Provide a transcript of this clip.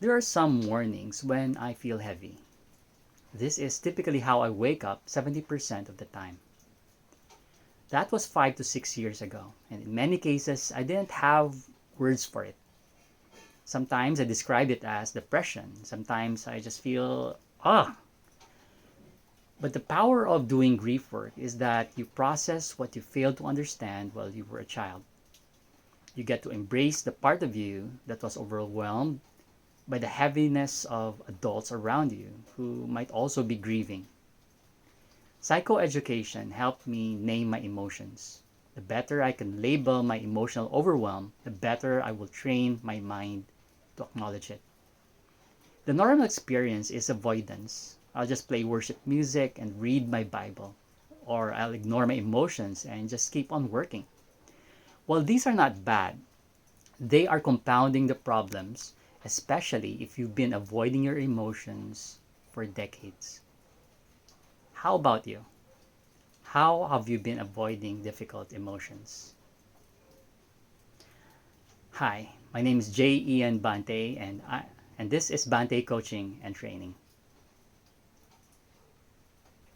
There are some mornings when I feel heavy. This is typically how I wake up 70% of the time. That was 5 to 6 years ago, and in many cases, I didn't have words for it. Sometimes I describe it as depression, sometimes I just feel, ah. But the power of doing grief work is that you process what you failed to understand while you were a child. You get to embrace the part of you that was overwhelmed by the heaviness of adults around you who might also be grieving. Psychoeducation helped me name my emotions. The better I can label my emotional overwhelm, the better I will train my mind to acknowledge it. The normal experience is avoidance. I'll just play worship music and read my Bible, or I'll ignore my emotions and just keep on working. While these are not bad, they are compounding the problems, especially if you've been avoiding your emotions for decades. How about you? How have you been avoiding difficult emotions? Hi, my name is J. Ian Bante, and this is Bante Coaching and Training.